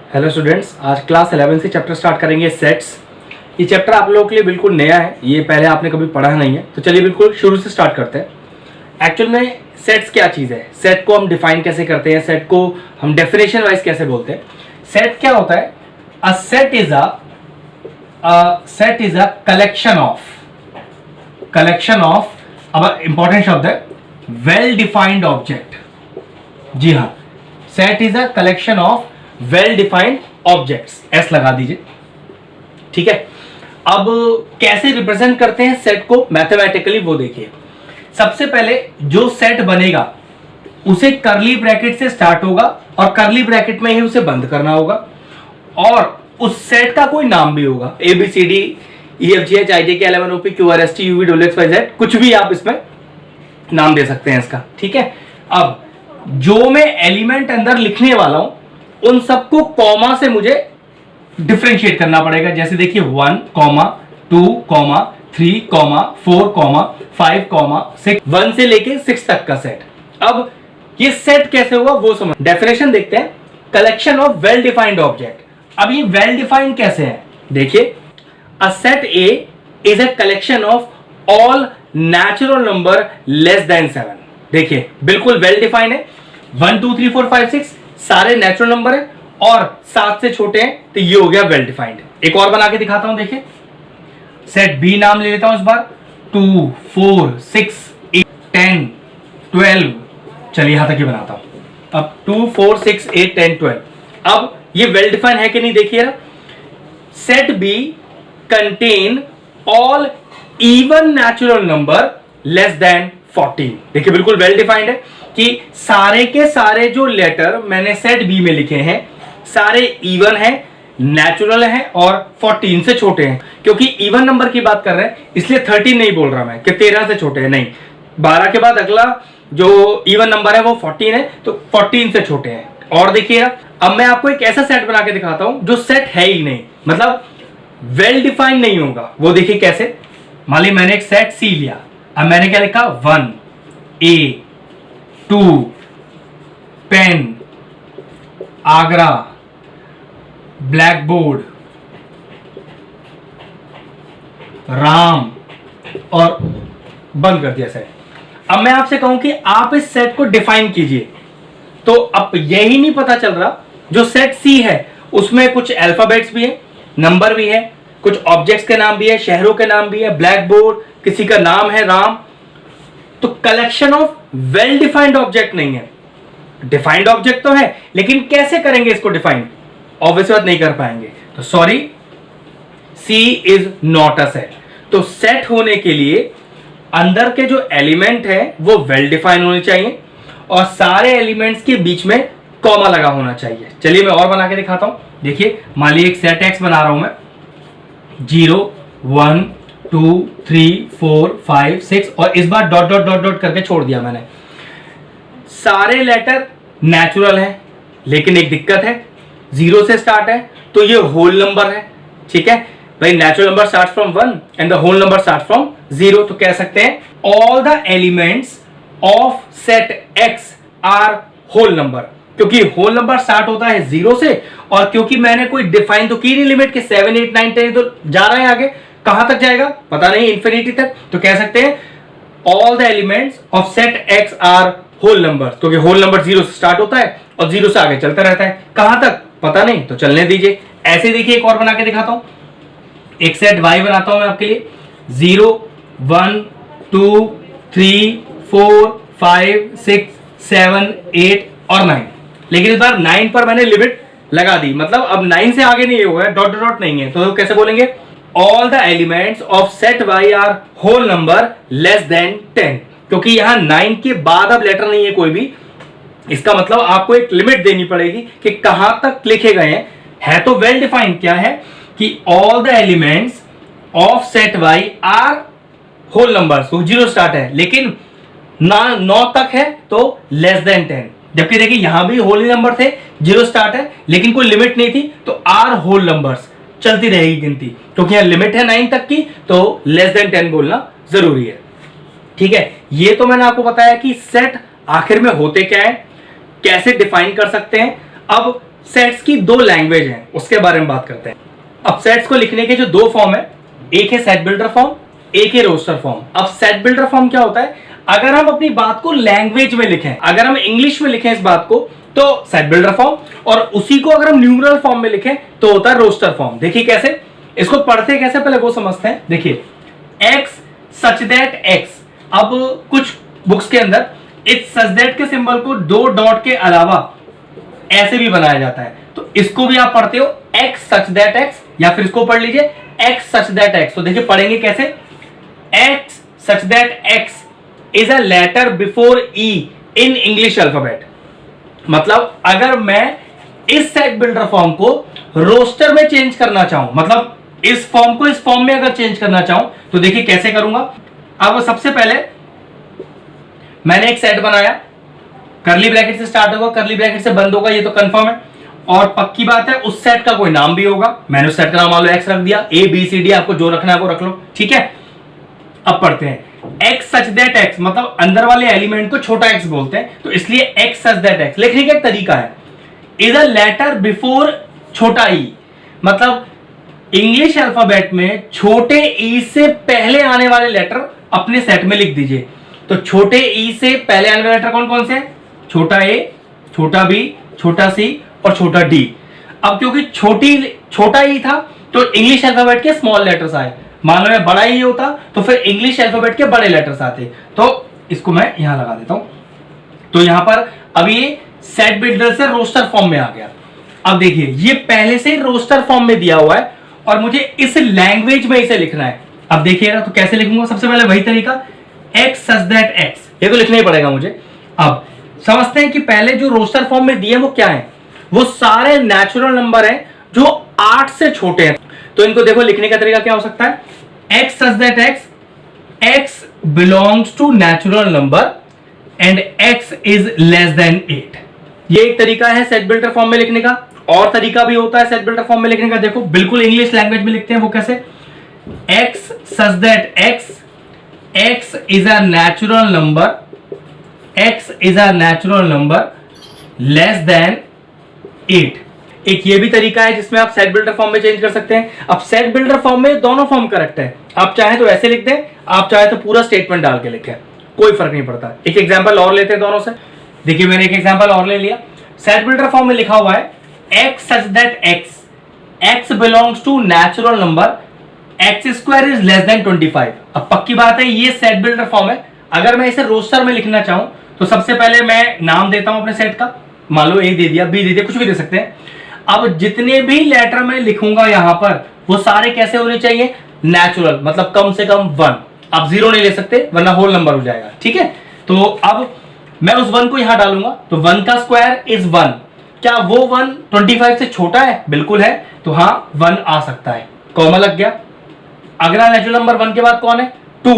Hello students, आज class 11 से chapter start करेंगे सेट्स। ये चैप्टर आप लोगों के लिए बिल्कुल नया है, ये पहले आपने कभी पढ़ा नहीं है, तो चलिए बिल्कुल शुरू से स्टार्ट करते हैं। एक्चुअल में सेट्स क्या चीज़ है, सेट को हम डिफाइन कैसे करते हैं, सेट को हम डेफिनेशन वाइज कैसे बोलते हैं। सेट क्या होता है? A set is a collection of अब इंपॉर्टेंट शब्द है वेल डिफाइंड ऑब्जेक्ट। जी हाँ, set is a collection of well defined objects. S लगा दीजिए, ठीक है। अब कैसे रिप्रेजेंट करते हैं सेट को मैथमेटिकली, वो देखिए। सबसे पहले जो सेट बनेगा उसे करली ब्रैकेट से स्टार्ट होगा और करली ब्रैकेट में ही उसे बंद करना होगा, और उस सेट का कोई नाम भी होगा। ABCD EFGH IJK LMN OP Q R S T U V W X Y Z, कुछ भी आप इसमें नाम दे सकते हैं इसका, ठीक है। अब जो मैं एलिमेंट अंदर लिखने वाला हूं उन सबको कॉमा से मुझे डिफरेंशिएट करना पड़ेगा। जैसे देखिए 1, 2, 3, 4, 5, 6, 1 से लेके 6 तक का सेट। अब ये सेट कैसे होगा वो समझ। डेफिनेशन देखते हैं, collection of well defined object. अब ये वेल डिफाइंड कैसे है, देखिए। A set A is a collection of all natural number less then 7। देखिए बिल्कुल वेल डिफाइंड है। 1 2 3 4 5 6 सारे नेचुरल नंबर है और 7 से छोटे हैं, तो ये हो गया वेल डिफाइंड। एक और बना के दिखाता हूं, देखिए। सेट बी नाम ले लेता हूं इस बार। 2 4 6 8 10 12। चलिए यहां तक ही बनाता हूं। अब 2 4 6 8 10 12। अब ये वेल डिफाइंड है कि नहीं, देखिए ना। Set B contain all even natural number less than 14। देखिए बिल्कुल वेल डिफाइंड है कि सारे के सारे जो लेटर मैंने सेट बी में लिखे हैं सारे इवन हैं, नेचुरल हैं और 14 से छोटे हैं। क्योंकि इवन नंबर की बात कर रहे हैं इसलिए 13 नहीं बोल रहा मैं कि 13 से छोटे हैं, नहीं। 12 के बाद अगला जो इवन नंबर है वो 14 है, तो 14 से छोटे हैं। और देखिए अब मैं आपको एक ऐसा सेट बना के दिखाता हूं जो सेट है ही नहीं, मतलब वेल डिफाइंड नहीं होगा। वो देखिए कैसे। मान ली मैंने एक सेट सी लिया, अब मैंने क्या लिखा, 1 A 2 pen, Agra, black board, Ram, और बंद कर दिया सेट। अब मैं आपसे कहूं कि आप इस सेट को डिफाइन कीजिए, तो अब यही नहीं पता चल रहा। जो सेट सी है उसमें कुछ अल्फाबेट्स भी है, नंबर भी है, कुछ ऑब्जेक्ट्स के नाम भी है, शहरों के नाम भी है, ब्लैक बोर्ड, किसी का नाम है राम। तो collection of well defined object नहीं है। डिफाइंड ऑब्जेक्ट तो है, लेकिन कैसे करेंगे इसको डिफाइंड, ऑब्वियस बात नहीं कर पाएंगे। तो sorry, C is not a set. तो सेट होने के लिए अंदर के जो एलिमेंट है वो वेल डिफाइंड होने चाहिए और सारे एलिमेंट्स के बीच में कॉमा लगा होना चाहिए। चलिए मैं और बना के दिखाता हूं। देखिए मान लीजिए एक सेट एक्स बना रहा हूं मैं, 0 1 2 3 4 5 6, और इस बार डॉट डॉट डॉट डॉट करके छोड़ दिया मैंने। सारे लेटर नेचुरल है, लेकिन एक दिक्कत है, 0 से स्टार्ट है तो ये होल नंबर है, ठीक है भाई। Natural number start from 1 and the whole number start from 0। तो कह सकते हैं all the elements of set X are whole number, क्योंकि होल नंबर स्टार्ट होता है 0 से, और क्योंकि मैंने कोई डिफाइन तो की नहीं लिमिट के 7 8 9 10, तो जा रहा है आगे, कहां तक जाएगा पता नहीं, इंफिनिटी तक। तो कह सकते हैं all the elements of set X are whole number, क्योंकि होल नंबर 0 से स्टार्ट होता है और 0 से आगे चलता रहता है, कहां तक पता नहीं, तो चलने दीजिए। ऐसे देखिए एक और बना के दिखाता हूं। एक सेट y बनाता हूं मैं आपके लिए, 0 1 2 3 4 5 6 7 8 और 9। लेकिन इस बार 9 पर मैंने लिमिट लगा दी, मतलब अब 9 से आगे नहीं होगा, डॉट डॉट नहीं है, तो कैसे बोलेंगे, all the elements of set y are whole number less than 10। क्योंकि यहां 9 के बाद अब लेटर नहीं है कोई भी, इसका मतलब आपको एक लिमिट देनी पड़ेगी कि कहां तक लिखे गए हैं। है तो वेल डिफाइंड, क्या है कि all the elements of set y are whole number, तो 0 स्टार्ट है, लेकिन 9 तक है तो लेस देन 10। जबकि देखिए यहां भी होल नंबर थे, 0 स्टार्ट है, लेकिन कोई लिमिट नहीं थी, तो आर होल नंबर्स चलती रहेगी गिनती, क्योंकि यहां लिमिट है 9 तक की, तो लेस देन 10 बोलना जरूरी है, ठीक है। ये तो मैंने आपको बताया कि सेट आखिर में होते क्या है, कैसे डिफाइन कर सकते हैं। अब सेट्स की दो लैंग्वेज हैं, उसके बारे में बात करते हैं। अब सेट्स को लिखने के जो दो फॉर्म है, एक है सेट बिल्डर फॉर्म, एक है रोस्टर फॉर्म। अब सेट बिल्डर फॉर्म क्या होता है, अगर हम अपनी बात को लैंग्वेज में लिखें, अगर हम इंग्लिश में लिखें इस बात को तो सेट बिल्डर फॉर्म, और उसी को अगर हम न्यूमरल फॉर्म में लिखें तो होता है रोस्टर फॉर्म। देखिए कैसे, इसको पढ़ते कैसे पहले वो समझते हैं। देखिए एक्स सच दैट एक्स, अब कुछ बुक्स के अंदर इट्स सच दैट के सिंबल को दो डॉट के अलावा ऐसे भी बनाया जाता है, तो इसको भी आप पढ़ते हो एक्स सच दैट एक्स, या फिर इसको पढ़ लीजिए एक्स सच दैट एक्स। तो देखिए पढ़ेंगे कैसे, X such that X is a letter before E in English alphabet. मतलब अगर मैं इस सेट बिल्डर फॉर्म को रोस्टर में चेंज करना चाहूं, मतलब इस फॉर्म को इस फॉर्म में अगर चेंज करना चाहूं तो देखिए कैसे करूंगा। अब सबसे पहले मैंने एक सेट बनाया, करली ब्रैकेट से स्टार्ट होगा, करली ब्रैकेट से बंद होगा, ये तो कंफर्म है। और पक्की बात है उस सेट का कोई नाम भी होगा, मैंने उस सेट का नाम मान लो एक्स रख दिया, ए बी सी डी, आपको जो रखना है वो रख लो, ठीक है। अब पढ़ते हैं, एक्स सच दैट एक्स, मतलब अंदर वाले एलिमेंट को छोटा एक्स बोलते हैं, तो इसलिए एक्स सच दैट एक्स लिखने का एक तरीका है, इज अ लेटर बिफोर छोटा ई, मतलब इंग्लिश अल्फाबेट में छोटे ई से पहले आने वाले लेटर अपने सेट में लिख दीजिए। तो छोटे ई से पहले आने वाले लेटर कौन कौन से हैं, छोटा ए, छोटा बी, छोटा सी और छोटा डी। अब क्योंकि छोटा ई था तो इंग्लिश अल्फाबेट के स्मॉल लेटर्स आए, मान लो बड़ा ई होता तो फिर इंग्लिश अल्फाबेट के बड़े लेटर्स आते, तो इसको मैं यहां लगा देता हूं। तो यहां पर अब ये सेट बिल्डर से रोस्टर फॉर्म में आ गया। अब देखिए ये पहले से रोस्टर फॉर्म में दिया हुआ है और मुझे इस लैंग्वेज में इसे लिखना है। अब देखिएगा तो कैसे लिखूंगा, सबसे पहले वही तरीका, एक्स सच दैट एक्स, ये तो लिखना ही पड़ेगा मुझे। अब समझते हैं कि पहले जो रोस्टर फॉर्म में दिए वो क्या है, वो सारे नेचुरल नंबर हैं जो 8 से छोटे हैं। तो इनको देखो लिखने का तरीका क्या हो सकता है, X such that X, X belongs to natural number and X is less than 8। ये एक तरीका है सेट बिल्डर फॉर्म में लिखने का। और तरीका भी होता है सेट बिल्डर फॉर्म में लिखने का, देखो बिल्कुल इंग्लिश लैंग्वेज में लिखते हैं, वो कैसे, X such that X, x is a natural number, X is a natural number less than 8। एक ये भी तरीका है जिसमें आप सेट बिल्डर फॉर्म में चेंज कर सकते हैं। अब सेट बिल्डर फॉर्म में दोनों फॉर्म करेक्ट है, आप चाहे तो ऐसे लिख दें, आप चाहे तो पूरा स्टेटमेंट डाल के लिखें, कोई फर्क नहीं पड़ता। एक एग्जांपल और लेते हैं दोनों से, देखिए मैंने एक एग्जांपल और ले लिया। सेट बिल्डर फॉर्म में लिखा हुआ है X such that X, X belongs to natural number, X square is less than 25। अब पक्की बात है ये सेट बिल्डर फॉर्म है। अगर मैं इसे रोस्टर में लिखना चाहूं तो सबसे पहले मैं नाम देता हूं अपने सेट का, मान लो ए दे दिया, बी दे दिया, कुछ भी दे सकते हैं। अब जितने भी लेटर मैं लिखूंगा यहां पर वो सारे कैसे होने चाहिए, नेचुरल, मतलब कम से कम 1। आप 0 नहीं ले सकते वरना होल नंबर हो जाएगा, ठीक है। तो अब मैं उस 1 को यहां डालूंगा, तो 1 का स्क्वायर इज 1। क्या वो 1 25 से छोटा है, बिल्कुल है, तो हाँ 1 आ सकता है, कॉमा लग गया। अगला नेचुरल नंबर 1 के बाद कौन है, 2,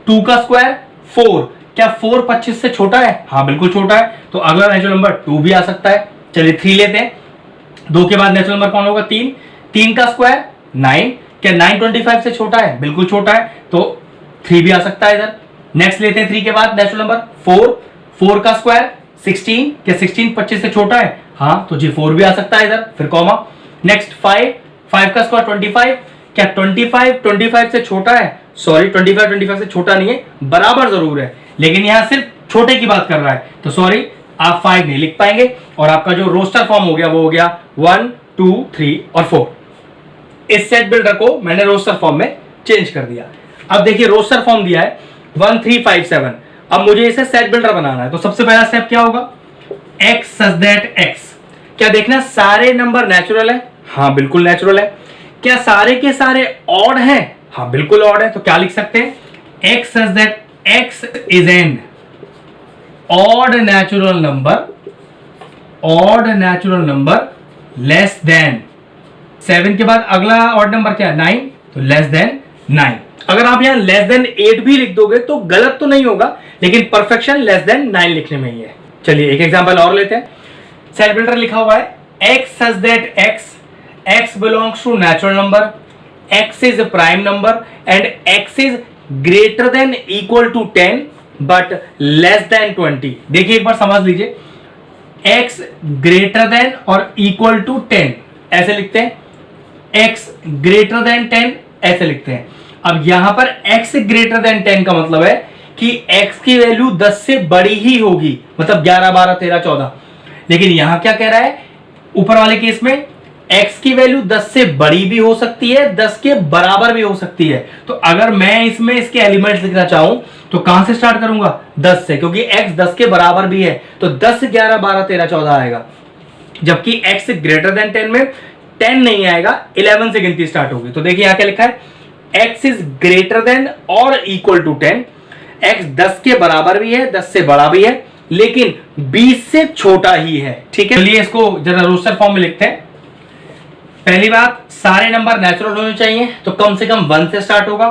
2 का स्क्वायर 4, क्या 4 25 से छोटा है, हाँ बिल्कुल छोटा है, तो अगला नेचुरल नंबर 2 भी आ सकता है। चलिए 3 लेते हैं, 2 के बाद नेचुरल नंबर कौन होगा, 3, 3 का स्क्वायर 9, क्या 9 25 से छोटा है, बिल्कुल छोटा है, तो 3 भी आ सकता है इधर। नेक्स्ट लेते हैं 3 के बाद नेचुरल नंबर 4, 4 का स्क्वायर 16, क्या 16 25 से छोटा है, हाँ तो जी 4 भी आ सकता है इधर, फिर कॉमा। नेक्स्ट 5, 5 का स्क्वायर 25, क्या 25 25 से छोटा है, सॉरी 25 25 से छोटा नहीं है, बराबर जरूर है, लेकिन यहां सिर्फ छोटे की बात कर रहा है, तो सॉरी आप 5 नहीं लिख पाएंगे, और आपका जो रोस्टर फॉर्म हो गया वो हो गया 1 2 3 और 4। इस सेट बिल्डर को मैंने रोस्टर फॉर्म में चेंज कर दिया। अब देखिए रोस्टर फॉर्म दिया है 1 3 5 7, अब मुझे इसे सेट बिल्डर बनाना है, तो सबसे पहला स्टेप क्या होगा, एक्स सच दैट एक्स। क्या देखना सारे नंबर नेचुरल है, हाँ बिल्कुल नेचुरल है। क्या सारे के सारे ऑड हैं, हाँ बिल्कुल ऑड है, तो क्या लिख सकते हैं, x such that X is an odd natural number, odd natural number less then 7 के बाद अगला ऑड नंबर क्या है, 9, तो लेस देन 9। अगर आप यहां लेस देन 8 भी लिख दोगे तो गलत तो नहीं होगा, लेकिन परफेक्शन लेस देन 9 लिखने में ही है। चलिए एक एग्जांपल और लेते हैं। सेट बिल्डर लिखा हुआ है X such that X, X belongs to natural number, X is a prime number and X is greater than equal to 10 but less than 20। देखिए एक बार समझ लीजिए, x ग्रेटर देन और इक्वल टू 10 ऐसे लिखते हैं, x ग्रेटर देन 10 ऐसे लिखते हैं। अब यहां पर x ग्रेटर देन 10 का मतलब है कि x की वैल्यू 10 से बड़ी ही होगी, मतलब 11 12 13 14। लेकिन यहां क्या कह रहा है, ऊपर वाले केस में x की वैल्यू 10 से बड़ी भी हो सकती है, 10 के बराबर भी हो सकती है। तो अगर मैं इसमें इसके एलिमेंट्स लिखना चाहूं तो कहां से स्टार्ट करूंगा, 10 से, क्योंकि x 10 के बराबर भी है। तो 10 11 12 13 14 आएगा, जबकि x ग्रेटर देन 10 में 10 नहीं आएगा, 11 से गिनती स्टार्ट होगी। तो देखिए यहां क्या लिखा है, x इज ग्रेटर देन और इक्वल टू 10, x 10 के बराबर भी है, 10 से बड़ा भी है, लेकिन 20 से छोटा ही है। ठीक है, चलिए इसको जरा रोस्टर फॉर्म में लिखते हैं। पहली बात, सारे नंबर नेचुरल होने चाहिए, तो कम से कम 1 से स्टार्ट होगा।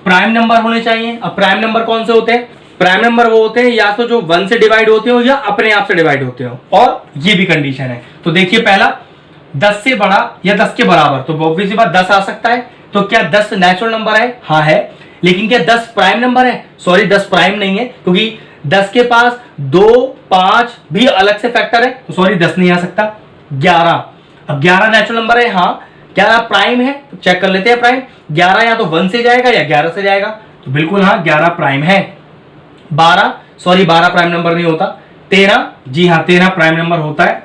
प्राइम नंबर होने चाहिए। अब प्राइम नंबर कौन से होते हैं, प्राइम नंबर वो होते हैं या तो जो 1 से डिवाइड होते हो या अपने आप से डिवाइड होते हो, और ये भी कंडीशन है। तो देखिए पहला, 10 से बड़ा या 10 के बराबर, तो ऑब्वियस सी बात 10 आ सकता है। तो क्या 10 नेचुरल नंबर है, हाँ है। लेकिन क्या 10 प्राइम नंबर है, सॉरी 10 प्राइम नहीं है, क्योंकि 10 के पास 2 5 भी अलग से फैक्टर है, तो सॉरी 10 नहीं आ सकता। 11, अब 11 नेचुरल नंबर है, हाँ 11 प्राइम है, तो चेक कर लेते हैं प्राइम। 11 या तो 1 से जाएगा या 11 से जाएगा, तो बिल्कुल हाँ 11 प्राइम है। 12, सॉरी 12 प्राइम नंबर नहीं होता। 13, जी हाँ 13 प्राइम नंबर होता है।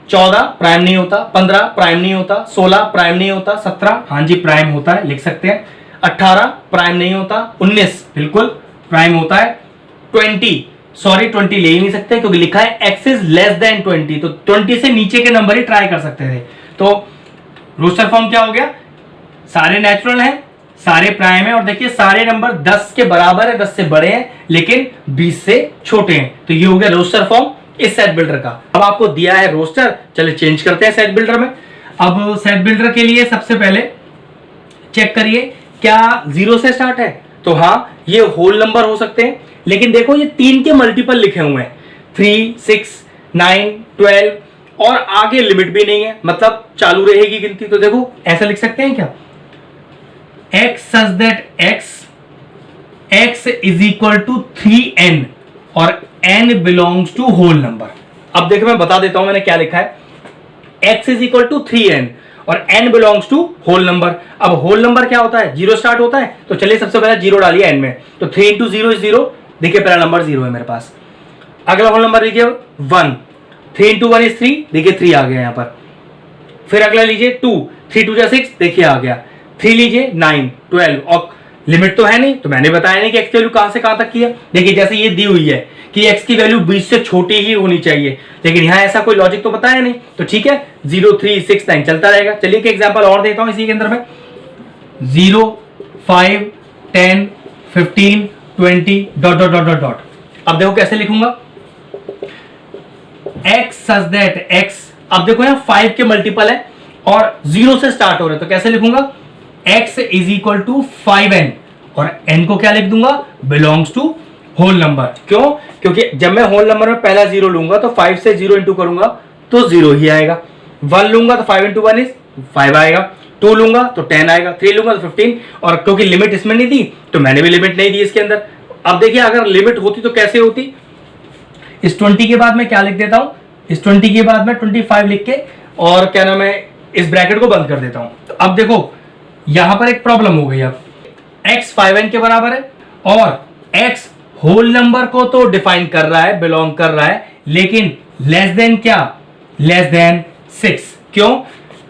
14 प्राइम नहीं होता। 15 प्राइम नहीं होता। 16 प्राइम नहीं होता। 17 हाँ जी प्राइम होता है, लिख सकते हैं। 18 प्राइम नहीं होता। 19 बिल्कुल प्राइम होता है। 20, सॉरी 20 ले ही नहीं सकते, क्योंकि लिखा है x इज लेस देन 20, तो 20 से नीचे के नंबर ही ट्राई कर सकते थे। तो रोस्टर फॉर्म क्या हो गया, सारे नेचुरल हैं, सारे प्राइम है, और देखिए सारे नंबर 10 के बराबर है, 10 से बड़े हैं, लेकिन 20 से छोटे हैं। तो ये हो गया रोस्टर फॉर्म इस सेट बिल्डर का। अब आपको दिया है रोस्टर, चलिए चेंज करते हैं सेट बिल्डर में। अब सेट बिल्डर के लिए सबसे पहले चेक करिए क्या 0 से स्टार्ट है, तो हाँ ये होल नंबर हो सकते हैं। लेकिन देखो ये 3 के मल्टीपल लिखे हुए हैं, 3 6 9 12, और आगे लिमिट भी नहीं है, मतलब चालू रहेगी गिनती। तो देखो ऐसा लिख सकते हैं क्या, x such that x is equal to 3n और n belongs to whole number। अब देखो मैं बता देता हूं मैंने क्या लिखा है, x is equal to 3n और n belongs to whole number। अब whole number क्या होता है, 0 स्टार्ट होता है, तो चलिए सबसे पहले 0 डालिए n में, तो 3 into 0 is 0। देखिए पहला नंबर 0 है मेरे पास। अगला होल नंबर लीजिए 1, 3 into 1 is 3, देखिए 3 आ गया यहाँ पर। फिर अगला लीजिए 2, 3 2 6, देखिए आ गया। 3 लीजिए 9 12, और लिमिट तो है नहीं, तो मैंने बताया नहीं कि x की वैल्यू कहां से कहां तक की है। देखिए जैसे ये दी हुई है कि x की वैल्यू 20 से छोटी ही होनी चाहिए, लेकिन यहाँ ऐसा कोई लॉजिक तो बताया नहीं, तो ठीक है 0 3 6 9 चलता रहेगा। चलिए एक एग्जांपल और देता हूं इसी के अंदर में, 0 5 10 15 20 dot dot dot dot dot. अब देखो कैसे लिखूंगा, x सच दैट x, अब देखो यहाँ 5 के मल्टीपल है और 0 से स्टार्ट हो रहे, तो कैसे लिखूंगा, x is equal to 5n, और n को क्या लिख दूंगा, बिलोंग्स टू होल नंबर। क्यों, क्योंकि जब मैं होल नंबर में पहला 0 लूंगा तो 5 से 0 इंटू करूंगा तो 0 ही आएगा। 1 लूंगा तो 5 इंटू 1 इज 5 आएगा। 2 लूंगा तो 10 आएगा। 3 लूंगा तो 15, और क्योंकि लिमिट इसमें नहीं दी तो मैंने भी लिमिट नहीं दी इसके अंदर। अब देखिए अगर लिमिट होती तो कैसे होती, इस 20 के बाद मैं क्या लिख देता हूं, इस 20 के बाद मैं 25 लिख के और क्या नाम है इस ब्रैकेट को बंद कर देता हूं। तो अब देखो यहां पर एक प्रॉब्लम हो गई। अब x 5n के बराबर है और x होल नंबर को तो डिफाइन कर रहा है, बिलोंग कर रहा है, लेकिन लेस देन क्या, लेस देन 6। क्यों,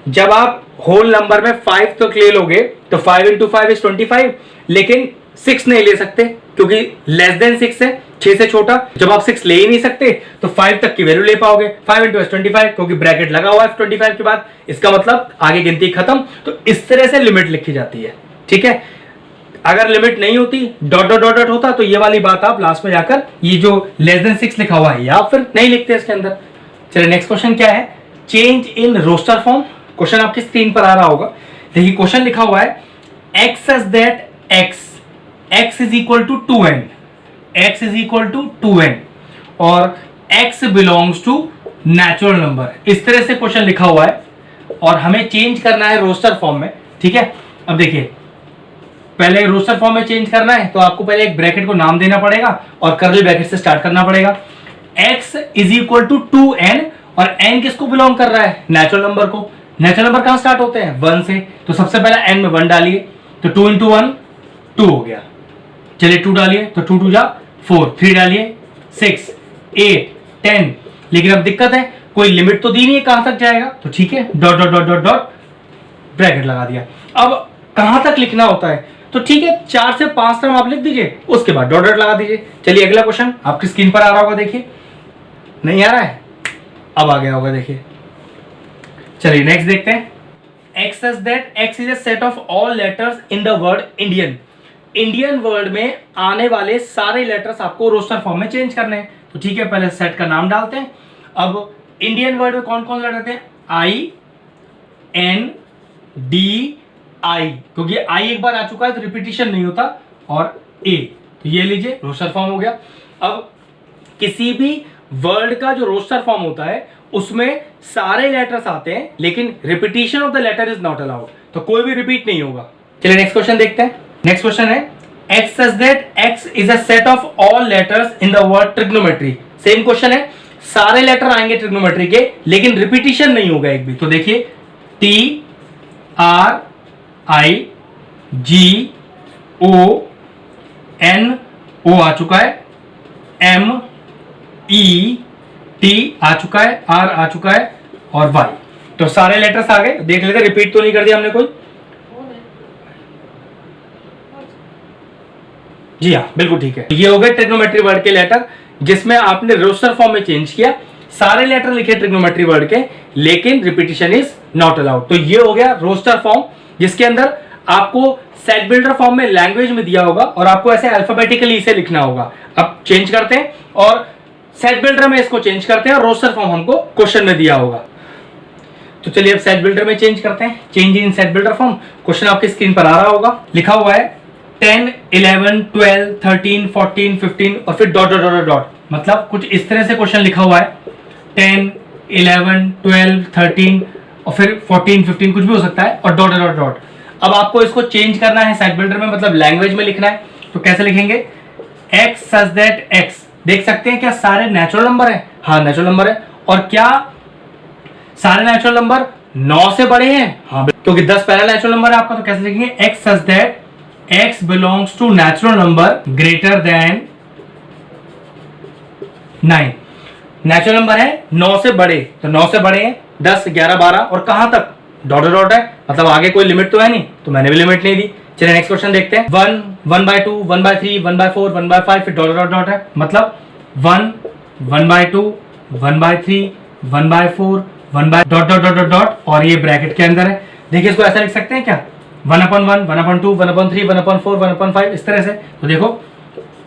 जब आप होल नंबर में 5 तक ले लोगे तो 5 इंटू 5 इज 25, लेकिन 6 नहीं ले सकते क्योंकि लेस देन 6 है, 6 से छोटा। जब आप 6 ले ही नहीं सकते तो 5 तक की वैल्यू ले पाओगे। 5 इंटू 25, क्योंकि ब्रैकेट लगा हुआ है 25 के बाद, इसका मतलब आगे गिनती खत्म। तो इस तरह से लिमिट लिखी जाती है। ठीक है, अगर लिमिट नहीं होती, डॉट डॉट डॉट डॉट होता, तो ये वाली बात आप लास्ट में जाकर ये जो लेस देन 6 लिखा हुआ है या फिर नहीं लिखते इसके अंदर। चलिए नेक्स्ट क्वेश्चन क्या है, change in roster form. Question आपकी स्क्रीन पर आ रहा होगा। देखिए क्वेश्चन लिखा हुआ है x such that x is equal to 2n, x is equal to 2n और x belongs to natural number. इस तरह से क्वेश्चन लिखा हुआ है और हमें चेंज करना है रोस्टर फॉर्म में। ठीक है, अब देखिए पहले रोस्टर फॉर्म में चेंज करना है तो आपको पहले एक ब्रैकेट को नाम देना पड़ेगा और कर्ली ब्रैकेट से स्टार्ट करना पड़ेगा। x is equal to 2n, और n किसको बिलोंग कर रहा है? नेचुरल नंबर को। नेचुरल नंबर कहां स्टार्ट होते हैं? 1 से। तो सबसे पहला n में 1 डालिए, तो 2 इंटू 1 2 हो गया। चलिए 2 डालिए, तो 2 2 जा 4, 3 डालिए 6 8 10। लेकिन अब दिक्कत है, कोई लिमिट तो दी नहीं है कहां तक जाएगा, तो ठीक है dot dot dot dot dot bracket लगा दिया। अब कहां तक लिखना होता है, तो ठीक है 4 से 5 टर्म आप लिख दीजिए, उसके बाद डॉट डॉट लगा दीजिए। चलिए अगला क्वेश्चन आपकी स्क्रीन पर आ रहा होगा, देखिए। नहीं आ रहा है? अब आ गया होगा, देखिए। चलिए नेक्स्ट देखते हैं। x says that x is a set of all letters in the word Indian। Indian word में आने वाले सारे लेटर्स आपको रोस्टर फॉर्म में चेंज करने हैं। तो ठीक है, पहले सेट का नाम डालते हैं। अब इंडियन वर्ड में कौन कौन लेटर थे? आई एन डी आई, क्योंकि आई एक बार आ चुका है तो रिपीटिशन नहीं होता, और ए, तो ये लीजिए रोस्टर फॉर्म हो गया। अब किसी भी वर्ड का जो रोस्टर फॉर्म होता है उसमें सारे लेटर्स आते हैं, लेकिन repetition of the letter is not allowed, तो कोई भी रिपीट नहीं होगा। चलिए नेक्स्ट क्वेश्चन देखते हैं। नेक्स्ट क्वेश्चन है x says that x is a set of all letters in the word trigonometry। Same question है, सारे लेटर आएंगे ट्रिग्नोमेट्री के, लेकिन रिपीटिशन नहीं होगा एक भी। तो देखिए T R I G O N O आ चुका है, M E T आ चुका है, R आ चुका है, और Y। तो सारे लेटर्स आ गए। देख लेते, रिपीट तो नहीं कर दिया हमने कोई? जी हाँ, बिल्कुल ठीक है। ये हो गए ट्रिग्नोमेट्री वर्ड के लेटर, जिसमें आपने रोस्टर फॉर्म में चेंज किया, सारे लेटर लिखे ट्रिग्नोमेट्री वर्ड के, लेकिन रिपीटिशन इज नॉट अलाउड। तो ये हो गया रोस्टर फॉर्म, जिसके अंदर आपको सेट बिल्डर फॉर्म में लैंग्वेज में दिया होगा और आपको ऐसे अल्फाबेटिकली इसे लिखना होगा। अब चेंज करते हैं और सेट बिल्डर में इसको चेंज करते हैं, और रोस्टर फॉर्म हमको क्वेश्चन में दिया होगा। तो चलिए अब सेट बिल्डर में चेंज करते हैं। Change in set builder form, question आपकी स्क्रीन पर आ रहा होगा। लिखा हुआ है 10 11 12 13 14 15 और फिर डॉट डॉट डॉट डॉट, मतलब कुछ इस तरह से क्वेश्चन लिखा हुआ है 10 11 12 13 और फिर 14 15, कुछ भी हो सकता है, और डॉट डॉट डॉट। अब आपको इसको चेंज करना है सेट बिल्डर में, मतलब लैंग्वेज में लिखना है। तो कैसे लिखेंगे? x such that x, देख सकते हैं क्या सारे नेचुरल नंबर है? हाँ नेचुरल नंबर है। और क्या सारे नेचुरल नंबर 9 से बड़े हैं? हाँ, क्योंकि 10 पहला नेचुरल नंबर है आपका। तो कैसे लिखेंगे? x such that x belongs to natural number greater than 9। Natural number है 9 से बड़े, तो 9 से बड़े हैं 10 11 12, और कहां तक? डॉट डॉट है, मतलब आगे कोई लिमिट तो है नहीं, तो मैंने भी लिमिट नहीं दी। चलिए नेक्स्ट क्वेश्चन देखते हैं। 1 1/2 1/3 1/4 1/5 फिर डॉट डॉट डॉट है, मतलब 1 1/2 1/3 1/4 1 डॉट डॉट डॉट डॉट, और ये ब्रैकेट के अंदर है। देखिए इसको ऐसा लिख सकते हैं क्या? 1/1 1/2 1/3 1/4 1/5, इस तरह से। तो देखो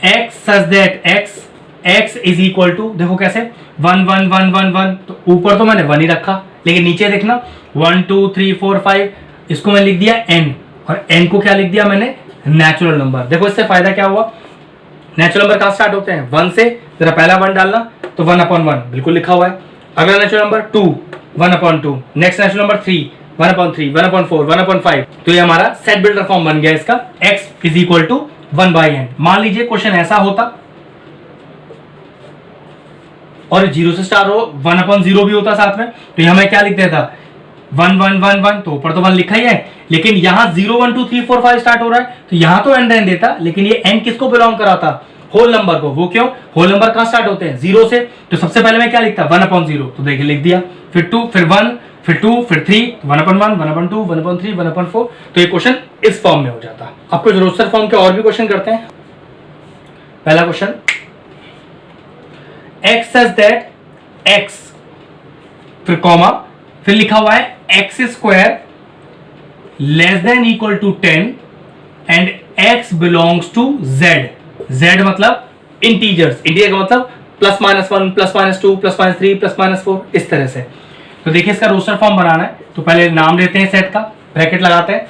x such that x is equal to, देखो कैसे 1 1 1 1 1, तो ऊपर तो मैंने 1 ही रखा, लेकिन नीचे देखना 1 2 3 4 5, इसको मैं लिख दिया n, और n को क्या लिख दिया मैंने? Natural number. देखो इससे फायदा क्या हुआ? नेचुरल नंबर कहां स्टार्ट होते हैं? 1 से। जरा पहला 1 डालना, तो 1/1 बिल्कुल लिखा हुआ है। अगला natural number 2 1/2, next natural number 3 1/3 1/4 1/5। तो ये हमारा सेट बिल्डर फॉर्म बन गया इसका, x is equal to 1/n। मान लीजिए क्वेश्चन ऐसा होता और 0 से स्टार्ट हो, 1/0 भी होता साथ में, तो यहां मैं क्या लिख देता? 1 1 1 1, तो ऊपर तो 1 लिखा ही है, लेकिन यहां 0 1 2 3 4 5 स्टार्ट हो रहा है, तो यहां तो n देता, लेकिन ये n किसको बिलोंग कराता? होल नंबर को। वो क्यों? होल नंबर कहां स्टार्ट होते हैं? 0 से। तो सबसे पहले मैं क्या लिखता? 1/0, तो देखिए लिख दिया, फिर 2 फिर 1 फिर 2 फिर 3 1/1 1/2 1/3 1/4। तो ये क्वेश्चन इस फॉर्म में हो जाता। अब कुछ रोस्टर फॉर्म के और भी क्वेश्चन करते हैं। पहला question, x says that x फिर कॉमा, फिर लिखा हुआ है x² less than equal to 10 and x belongs to z। z मतलब इंटीजर्स, इंटीजर का मतलब +-1 +-2 +-3 +-4, इस तरह से। तो देखिए इसका रोस्टर फॉर्म बनाना है, तो पहले नाम देते हैं सेट का, ब्रैकेट लगाते हैं।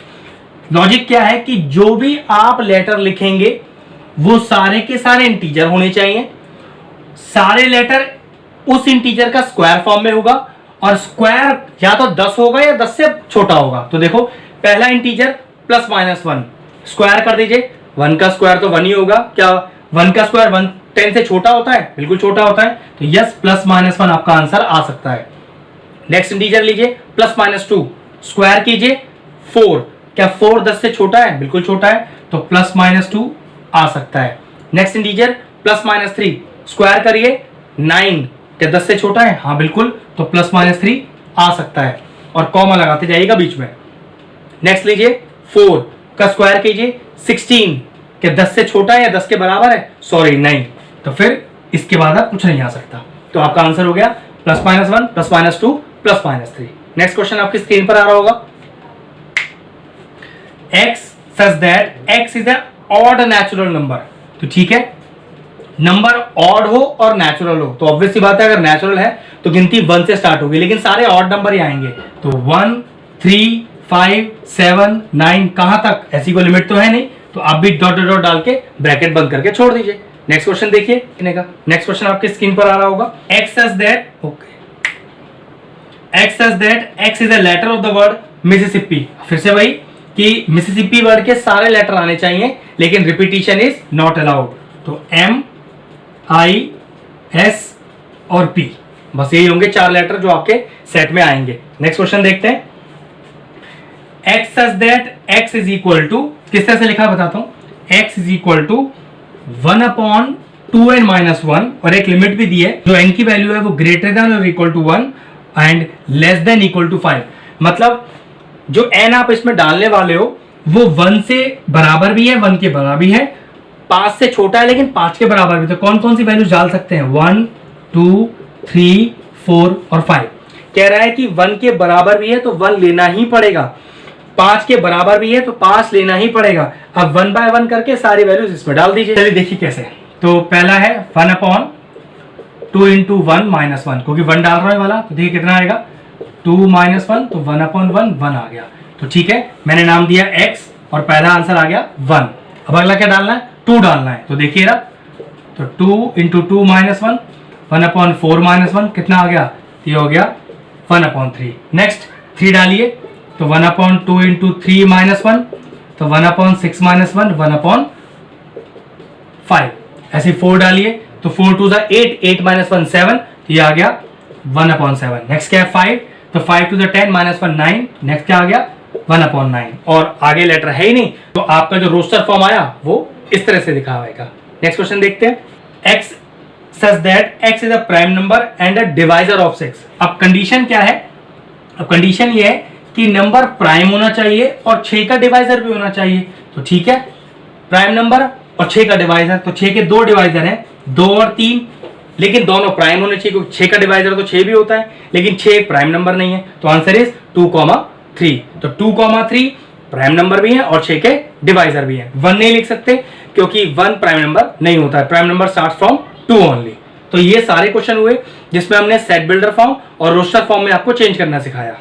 लॉजिक क्या है कि जो भी आप लेटर लिखेंगे वो सारे के सारे इंटीजर होने चाहिए, सारे लेटर उस इंटीजर का स्क्वायर फॉर्म में होगा, और स्क्वायर या तो 10 होगा या 10 से छोटा होगा। तो देखो पहला इंटीजर +-1 स्क्वायर कर दीजिए, 1 का स्क्वायर तो 1 ही होगा। क्या 1 का स्क्वायर 1, 10 से छोटा होता है? बिल्कुल छोटा होता है, तो यस प्लस माइनस 1 आपका आंसर आ सकता है। नेक्स्ट इंटीजर लीजिए प्लस माइनस 2, स्क्वायर कीजिए 4, क्या 4 10 से छोटा है? बिल्कुल छोटा है, तो प्लस माइनस 2 आ सकता है। Next integer plus minus 3, square करिए 9, क्या 10 से छोटा है? हाँ बिल्कुल, तो प्लस माइनस 3 आ सकता है, और कॉमा लगाते जाइएगा बीच में। नेक्स्ट लीजिए 4 का स्क्वायर कीजिए 16, क्या 10 से छोटा है या 10 के बराबर है? सॉरी नहीं, तो फिर इसके बाद आप कुछ नहीं आ सकता, तो आपका आंसर हो गया plus minus 1, plus minus 2, plus minus 3। Next question आपकी स्क्रीन पर आ रहा होगा। x such that x is a odd natural number, तो ठीक है, नंबर ऑड हो और नेचुरल हो, तो ऑब्वियस सी बात है, अगर नेचुरल है तो गिनती 1 से स्टार्ट होगी, लेकिन सारे ऑड नंबर ही आएंगे, तो 1 3 5 7 9 कहां तक, ऐसी कोई लिमिट तो है नहीं, तो आप भी डॉट डॉट डाल के ब्रैकेट बंद करके छोड़ दीजिए। नेक्स्ट क्वेश्चन देखिए, नेक्स्ट क्वेश्चन आपके स्क्रीन पर आ रहा होगा। x says that x says that x is a letter of the word Mississippi, फिर से वही कि मिसिसिपी वर्ड के सारे लेटर आने चाहिए, लेकिन रिपीटिशन इज नॉट अलाउड, तो M I S और P, बस यही होंगे 4 लेटर जो आपके सेट में आएंगे। नेक्स्ट क्वेश्चन देखते हैं। x says that x is equal to, किस तरह से लिखा बताता हूं, x is equal to 1/2n-1, और एक लिमिट भी दी है, जो n की वैल्यू है वो ग्रेटर देन और equal to 1 and less than equal to 5, मतलब जो n आप इसमें डालने वाले हो वो 1 से बराबर भी है, 1 के बराबर भी है, 5 से छोटा है लेकिन 5 के बराबर भी, तो कौन कौन सी वैल्यूज डाल सकते हैं, 1 2 3 4 और 5। कह रहा है कि 1 के बराबर भी है तो 1 लेना ही पड़ेगा, 5 के बराबर भी है तो 5 लेना ही पड़ेगा। अब 1 बाय 1 करके सारी वैल्यूज इसमें डाल दीजिए। चलिए देखिए कैसे, तो पहला है 1/2 into 1 - 1, क्योंकि 1 डाल रहा है वाला, तो देखिए कितना आएगा 2 - 1, तो 1/1 1 आ गया, तो ठीक है, मैंने नाम दिया x और पहला आंसर आ गया 1। अब अगला क्या डालना है, 2 डालना है, तो देखिए ना, तो 2 into 2 - 1, 1/4 - 1 कितना आ गया, ये हो गया 1/3। नेक्स्ट 3 डालिए, तो 1/2 into 3 - 1, तो 1/6 - 1 1/5। ऐसे 4 डालिए, तो 4 2 8, 8 - 1 7, तो ये आ गया 1/7। नेक्स्ट क्या है 5, तो 5 2 10 - 1 9, नेक्स्ट क्या आ गया 1/9, और आगे लेटर है ही नहीं, तो आपका जो रोस्टर फॉर्म आया वो इस तरह से दिखा होगा। नेक्स्ट क्वेश्चन देखते हैं। x says that x is a prime number and a divisor of 6। अब कंडीशन क्या है, अब कंडीशन ये है कि नंबर प्राइम होना चाहिए और 6 का डिवाइजर भी होना चाहिए, तो ठीक है, प्राइम नंबर और 6 का डिवाइजर, तो 6 के 2 डिवाइजर हैं, 2 और 3, लेकिन दोनों प्राइम होने चाहिए, क्योंकि 6 का डिवाइजर तो 6 भी होता है, लेकिन 6 प्राइम नंबर नहीं है, तो आंसर इज 2,3। तो 2,3 प्राइम नंबर भी है और 6 के डिवाइजर भी है। 1 नहीं लिख सकते क्योंकि 1 प्राइम नंबर नहीं होता है, prime number start from 2 only. तो ये सारे क्वेश्चन हुए जिसमें हमने सेट बिल्डर फॉर्म और रोस्टर फॉर्म में आपको चेंज करना सिखाया।